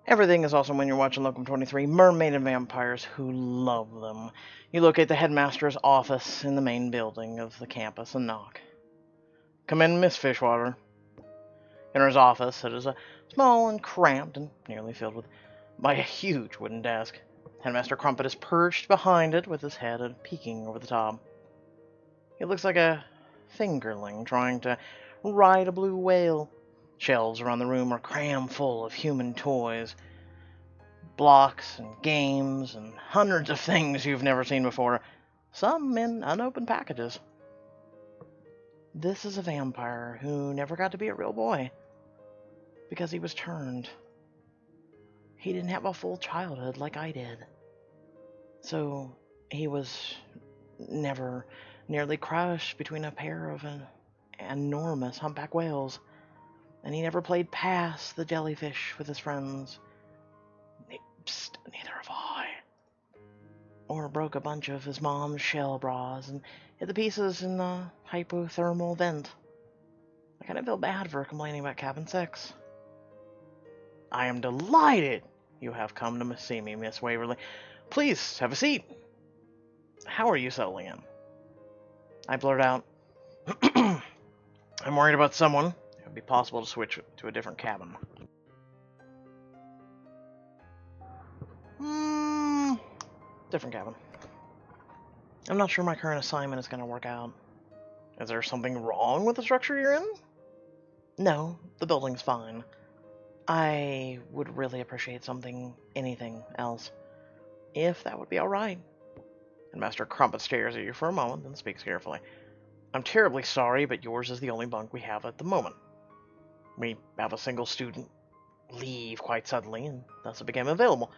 Everything is awesome when you're watching Locum 23, Mermaid and Vampires who love them. You locate the headmaster's office in the main building of the campus and knock. Come in, Miss Fishwater. In his office, it is small and cramped and nearly filled by a huge wooden desk. Headmaster Crumpet is perched behind it with his head peeking over the top. He looks like a fingerling trying to ride a blue whale. Shelves around the room are crammed full of human toys, blocks and games and hundreds of things you've never seen before, some in unopened packages. This is a vampire who never got to be a real boy because he was turned. He didn't have a full childhood like I did. So he was never nearly crushed between a pair of enormous humpback whales, and he never played past the jellyfish with his friends. Psst, neither have I. Or broke a bunch of his mom's shell bras and hit the pieces in the hypothermal vent. I kind of feel bad for complaining about Cabin 6. I am delighted you have come to see me, Miss Waverly. Please, have a seat. How are you settling in? I blurt out, I'm worried about someone. It would be possible to switch to a different cabin. Different cabin. I'm not sure my current assignment is going to work out. Is there something wrong with the structure you're in? No, the building's fine. I would really appreciate anything else, if that would be alright. And Master Crumpet stares at you for a moment, then speaks carefully. I'm terribly sorry, but yours is the only bunk we have at the moment. We have a single student leave quite suddenly, and thus it became available.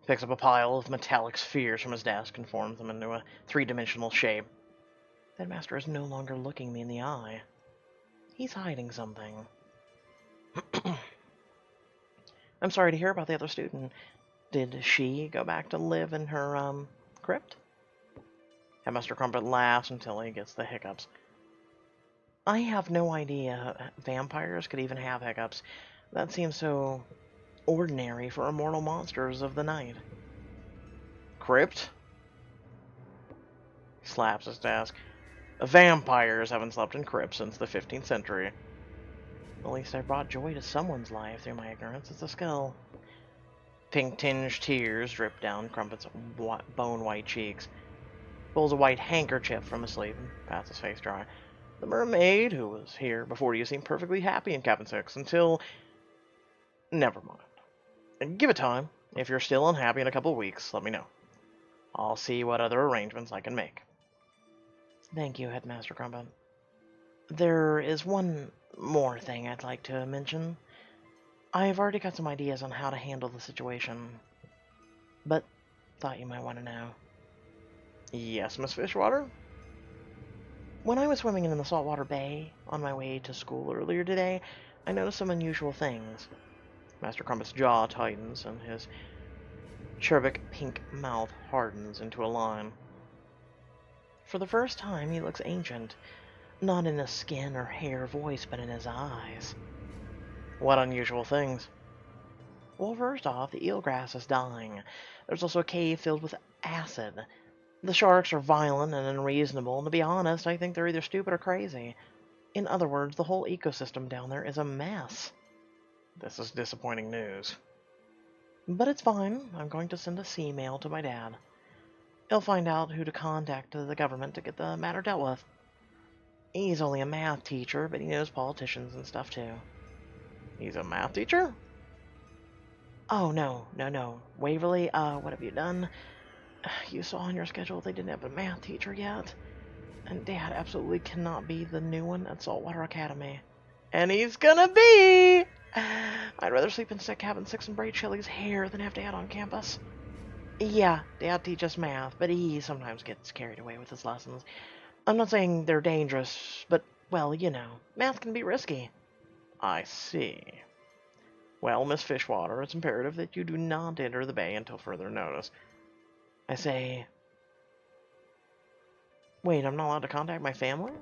Picks up a pile of metallic spheres from his desk and forms them into a three-dimensional shape. That master is no longer looking me in the eye. He's hiding something. I'm sorry to hear about the other student. Did she go back to live in her, crypt? Headmaster Crumpet laughs until he gets the hiccups. I have no idea vampires could even have hiccups. That seems so ordinary for immortal monsters of the night. Crypt? He slaps his desk. Vampires haven't slept in crypts since the 15th century. At least I brought joy to someone's life through my ignorance. It's a skill. Pink-tinged tears drip down Crumpet's bone-white cheeks. Pulls a white handkerchief from his sleeve and pats his face dry. The mermaid who was here before you seemed perfectly happy in Cabin 6 until... Never mind. And give it time. If you're still unhappy in a couple of weeks, let me know. I'll see what other arrangements I can make. Thank you, Headmaster Crumpet. There is one more thing I'd like to mention. I've already got some ideas on how to handle the situation, but thought you might want to know. Yes, Miss Fishwater? When I was swimming in the saltwater bay on my way to school earlier today, I noticed some unusual things. Master Crumpet's jaw tightens, and his cherubic pink mouth hardens into a line. For the first time, he looks ancient, not in his skin or hair voice, but in his eyes. What unusual things? Well, first off, the eelgrass is dying. There's also a cave filled with acid. The sharks are violent and unreasonable, and to be honest, I think they're either stupid or crazy. In other words, the whole ecosystem down there is a mess. This is disappointing news. But it's fine. I'm going to send a Seamail to my dad. He'll find out who to contact the government to get the matter dealt with. He's only a math teacher, but he knows politicians and stuff too. He's a math teacher? Oh, no. Waverly, what have you done? You saw on your schedule they didn't have a math teacher yet. And Dad absolutely cannot be the new one at Saltwater Academy. And he's gonna be! I'd rather sleep in Cabin 6 and braid Shelly's hair than have Dad on campus. Yeah, Dad teaches math, but he sometimes gets carried away with his lessons. I'm not saying they're dangerous, but, well, you know, math can be risky. I see. Well, Miss Fishwater, it's imperative that you do not enter the bay until further notice. I say... Wait, I'm not allowed to contact my family?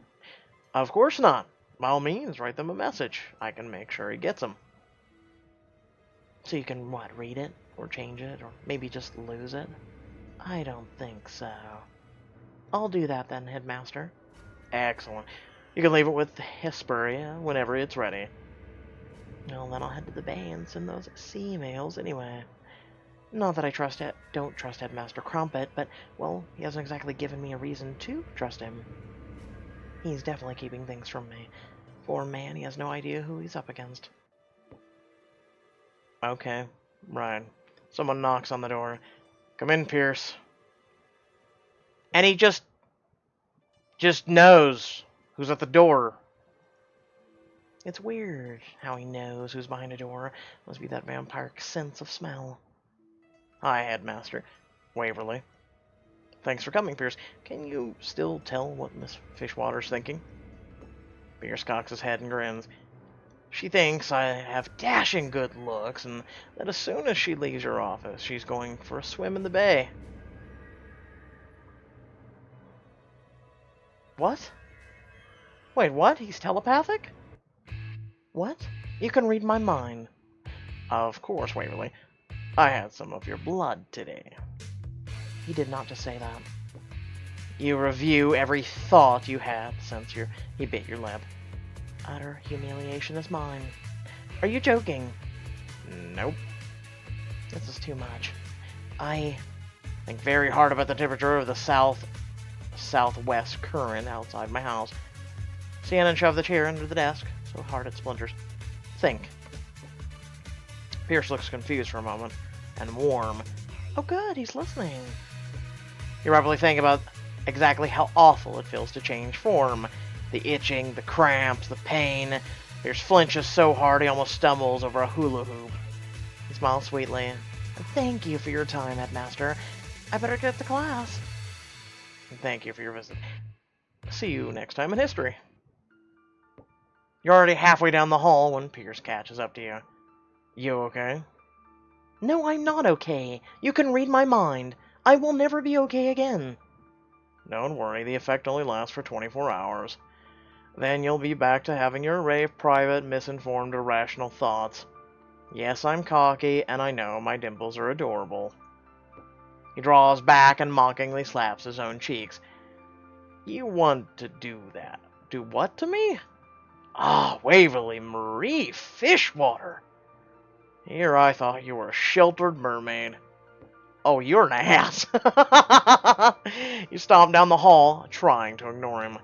Of course not. By all means, write them a message. I can make sure he gets them. So you can, what, read it? Or change it? Or maybe just lose it? I don't think so. I'll do that then, Headmaster. Excellent. You can leave it with Hesperia whenever it's ready. Well, then I'll head to the bay and send those Seamails anyway. Not that I don't trust Headmaster Crumpet, but, well, he hasn't exactly given me a reason to trust him. He's definitely keeping things from me. Poor man, he has no idea who he's up against. Okay, right. Someone knocks on the door. Come in, Pierce. And he just knows who's at the door. It's weird how he knows who's behind a door. Must be that vampiric sense of smell. Hi, Headmaster. Waverly. Thanks for coming, Pierce. Can you still tell what Miss Fishwater's thinking? Pierce cocks his head and grins. She thinks I have dashing good looks, and that as soon as she leaves your office, she's going for a swim in the bay. What? Wait, what? He's telepathic? What? You can read my mind. Of course, Waverly. I had some of your blood today. He did not just say that. You review every thought you had since he bit your lip. Utter humiliation is mine. Are you joking? Nope. This is too much. I think very hard about the temperature of the southwest current outside my house. Sienna shoved the chair under the desk, so hard it splinters. Think. Pierce looks confused for a moment, and warm. Oh good, he's listening. You probably think about exactly how awful it feels to change form. The itching, the cramps, the pain. Pierce flinches so hard he almost stumbles over a hula hoop. He smiles sweetly. Thank you for your time, Headmaster. I better get to class. Thank you for your visit. See you next time in history. You're already halfway down the hall when Pierce catches up to you. You okay? No, I'm not okay. You can read my mind. I will never be okay again. Don't worry, the effect only lasts for 24 hours. Then you'll be back to having your array of private, misinformed, irrational thoughts. Yes, I'm cocky, and I know my dimples are adorable. He draws back and mockingly slaps his own cheeks. You want to do that? Do what to me? Ah, Waverly Marie Fishwater. Here I thought you were a sheltered mermaid. Oh, you're an ass. You stomp down the hall, trying to ignore him.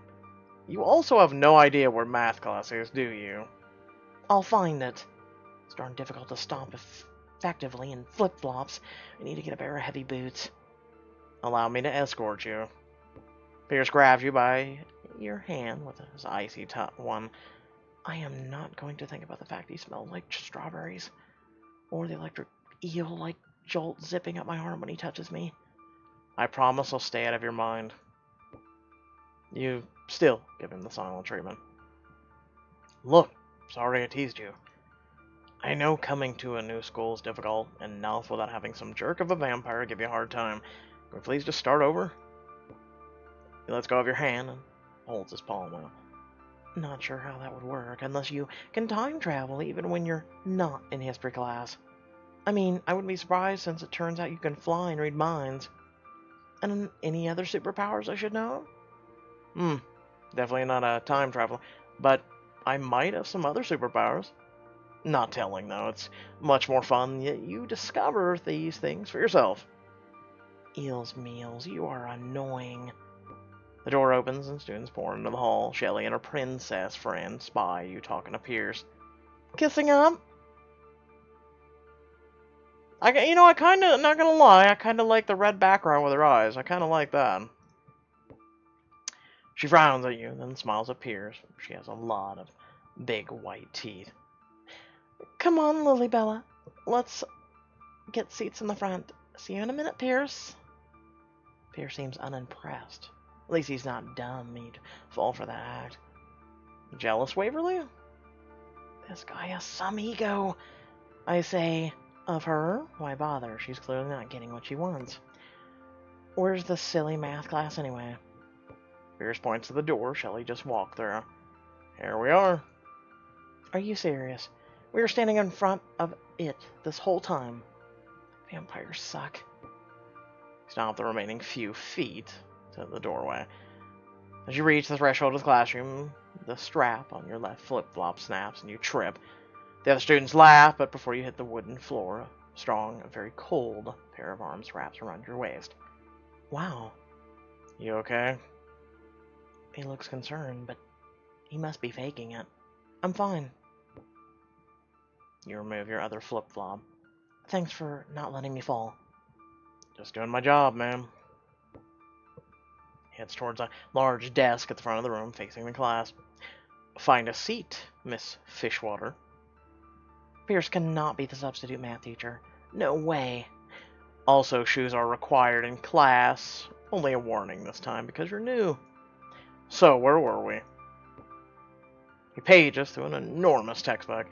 You also have no idea where math class is, do you? I'll find it. It's darn difficult to stomp effectively in flip-flops. I need to get a pair of heavy boots. Allow me to escort you. Pierce grabs you by your hand with his icy one. I am not going to think about the fact he smells like strawberries. Or the electric eel-like jolt zipping up my arm when he touches me. I promise I'll stay out of your mind. You still give him the silent treatment. Look, sorry I teased you. I know coming to a new school is difficult, enough without having some jerk of a vampire give you a hard time. Can we please just start over? He lets go of your hand and holds his palm out. Not sure how that would work, unless you can time travel even when you're not in history class. I mean, I wouldn't be surprised since it turns out you can fly and read minds. And any other superpowers I should know? Definitely not a time traveler, but I might have some other superpowers. Not telling, though. It's much more fun, yet you discover these things for yourself. Eels meals, you are annoying. The door opens and students pour into the hall. Shelley and her princess friend spy you talking to Pierce. Kissing up? I kinda, not gonna lie, I kinda like the red background with her eyes. I kinda like that. She frowns at you, then smiles at Pierce. She has a lot of big white teeth. Come on, Lilybella. Let's get seats in the front. See you in a minute, Pierce. Pierce seems unimpressed. At least he's not dumb. He'd fall for that act. Jealous, Waverly? This guy has some ego. I say, of her? Why bother? She's clearly not getting what she wants. Where's the silly math class anyway? Pierce points to the door Shelley just walked through. Here we are. Are you serious? We were standing in front of it this whole time. Vampires suck. Stomp the remaining few feet to the doorway. As you reach the threshold of the classroom, the strap on your left flip-flop snaps and you trip. The other students laugh, but before you hit the wooden floor, a strong, very cold pair of arms wraps around your waist. Wow. You okay? He looks concerned, but he must be faking it. I'm fine. You remove your other flip-flop. Thanks for not letting me fall. Just doing my job, ma'am. He heads towards a large desk at the front of the room, facing the class. Find a seat, Miss Fishwater. Pierce cannot be the substitute math teacher. No way. Also, shoes are required in class. Only a warning this time, because you're new. So, where were we? He pages through an enormous textbook.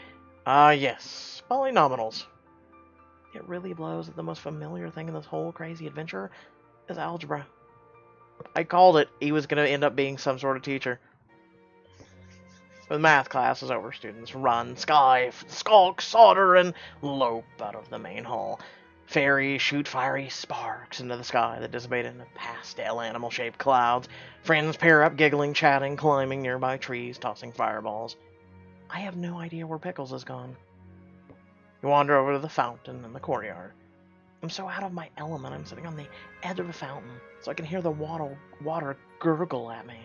Yes. Polynomials. It really blows that the most familiar thing in this whole crazy adventure is algebra. I called it. He was going to end up being some sort of teacher. When math class is over, students run, skulk, solder, and lope out of the main hall. Fairies shoot fiery sparks into the sky that dissipate into pastel animal-shaped clouds. Friends pair up, giggling, chatting, climbing nearby trees, tossing fireballs. I have no idea where Pickles has gone. You wander over to the fountain in the courtyard. I'm so out of my element, I'm sitting on the edge of a fountain, so I can hear the water gurgle at me.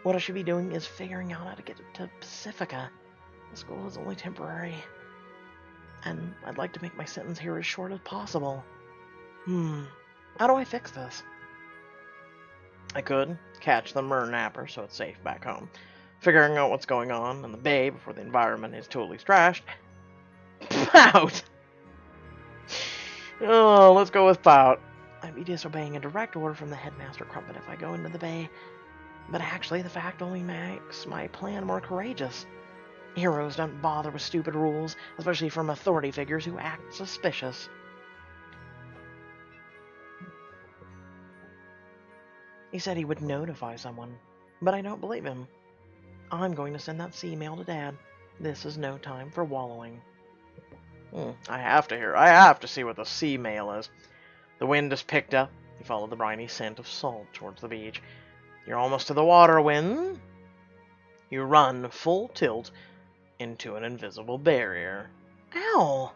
What I should be doing is figuring out how to get to Pacifica. The school is only temporary. And I'd like to make my sentence here as short as possible. How do I fix this? I could catch the Mermaids so it's safe back home. Figuring out what's going on in the bay before the environment is totally trashed. Pout! Oh, let's go with pout. I'd be disobeying a direct order from the Headmaster Crumpet if I go into the bay. But actually, the fact only makes my plan more courageous. Heroes don't bother with stupid rules, especially from authority figures who act suspicious. He said he would notify someone, but I don't believe him. I'm going to send that Seamail to Dad. This is no time for wallowing. I have to see what the Seamail is. The wind has picked up. You follow the briny scent of salt towards the beach. You're almost to the water when you run full tilt into an invisible barrier. Ow!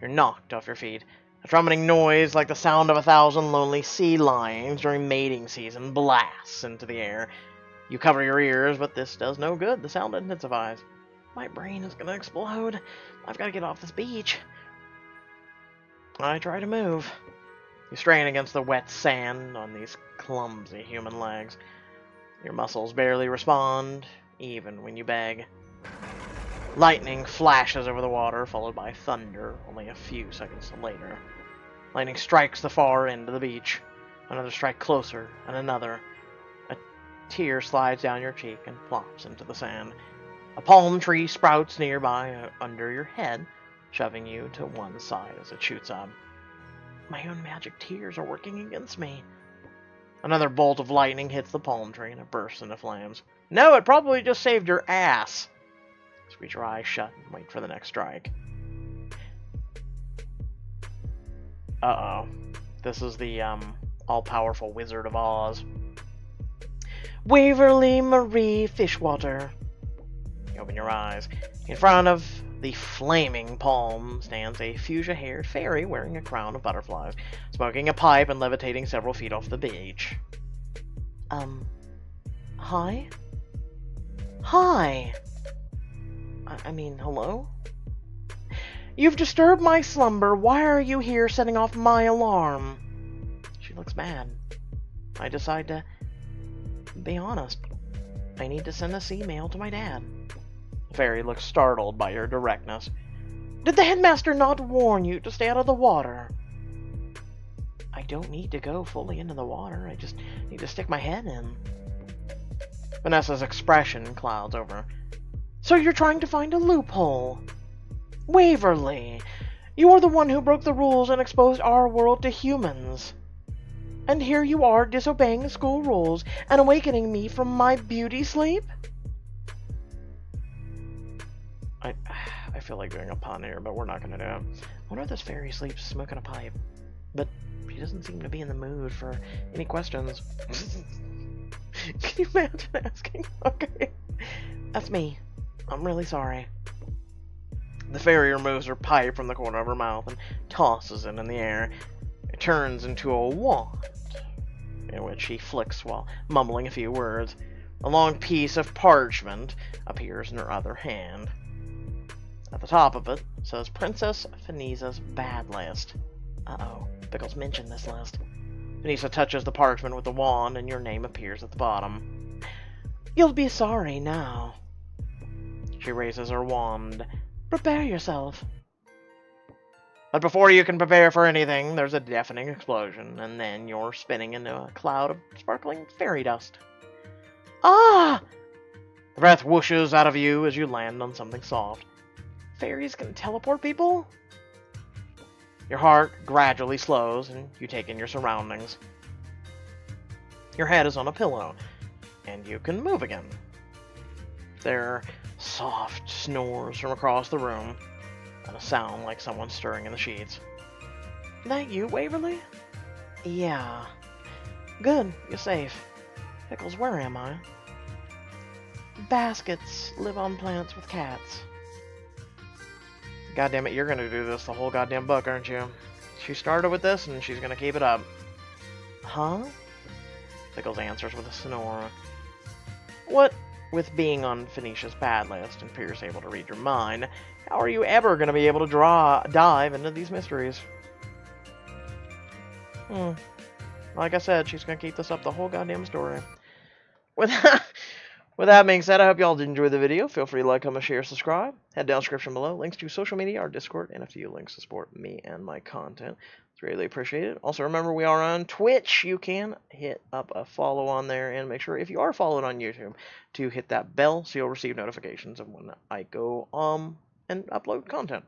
You're knocked off your feet. A trumpeting noise like the sound of 1,000 lonely sea lions during mating season blasts into the air. You cover your ears, but this does no good. The sound intensifies. My brain is gonna explode. I've got to get off this beach. I try to move. You strain against the wet sand on these clumsy human legs. Your muscles barely respond, even when you beg. Lightning flashes over the water, followed by thunder only a few seconds later. Lightning strikes the far end of the beach. Another strike closer, and another. A tear slides down your cheek and plops into the sand. A palm tree sprouts nearby under your head, shoving you to one side as it shoots up. My own magic tears are working against me. Another bolt of lightning hits the palm tree and it bursts into flames. No, it probably just saved your ass. Squeeze your eyes shut and wait for the next strike. Uh-oh. This is the, all-powerful Wizard of Oz. Waverly Marie Fishwater. You open your eyes. In front of the flaming palm stands a fuchsia-haired fairy wearing a crown of butterflies, smoking a pipe and levitating several feet off the beach. Hi? Hi! I mean, hello? You've disturbed my slumber. Why are you here setting off my alarm? She looks mad. I decide to be honest. I need to send a Seamail to my dad. The fairy looks startled by your directness. Did the headmaster not warn you to stay out of the water? I don't need to go fully into the water. I just need to stick my head in. Vanessa's expression clouds over. So you're trying to find a loophole? Waverly, you are the one who broke the rules and exposed our world to humans. And here you are disobeying school rules and awakening me from my beauty sleep? feel like doing a pun here, but we're not going to do it. I wonder if this fairy sleeps smoking a pipe. But she doesn't seem to be in the mood for any questions. Can you imagine asking? Okay. That's me. I'm really sorry. The fairy removes her pipe from the corner of her mouth and tosses it in the air. It turns into a wand, in which she flicks while mumbling a few words. A long piece of parchment appears in her other hand. At the top of it says Princess Fineeza's bad list. Uh-oh, Pickles mentioned this list. Finisa touches the parchment with the wand, and your name appears at the bottom. You'll be sorry now. She raises her wand. Prepare yourself. But before you can prepare for anything, there's a deafening explosion, and then you're spinning into a cloud of sparkling fairy dust. Ah! The breath whooshes out of you as you land on something soft. Fairies can teleport people? Your heart gradually slows, and you take in your surroundings. Your head is on a pillow, and you can move again. There are soft snores from across the room, and a sound like someone stirring in the sheets. That you, Waverly? Yeah. Good, you're safe. Pickles, where am I? Baskets live on plants with cats. God damn it, you're gonna do this the whole goddamn book, aren't you? She started with this, and she's gonna keep it up. Huh? Pickles answers with a snore. What with being on Phoenicia's bad list and Pierce able to read your mind, how are you ever gonna be able to dive into these mysteries? Like I said, she's gonna keep this up the whole goddamn story. With that being said, I hope y'all did enjoy the video. Feel free to like, comment, share, subscribe. Head down in the description below. Links to social media, our Discord, and a few links to support me and my content. It's greatly appreciated. Also, remember, we are on Twitch. You can hit up a follow on there, and make sure, if you are followed on YouTube, to hit that bell so you'll receive notifications of when I go and upload content.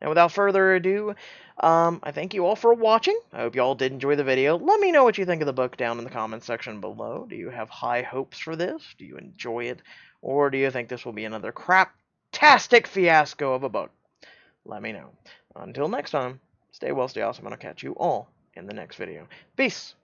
And without further ado, I thank you all for watching. I hope you all did enjoy the video. Let me know what you think of the book down in the comments section below. Do you have high hopes for this? Do you enjoy it? Or do you think this will be another crap-tastic fiasco of a book? Let me know. Until next time, stay well, stay awesome, and I'll catch you all in the next video. Peace!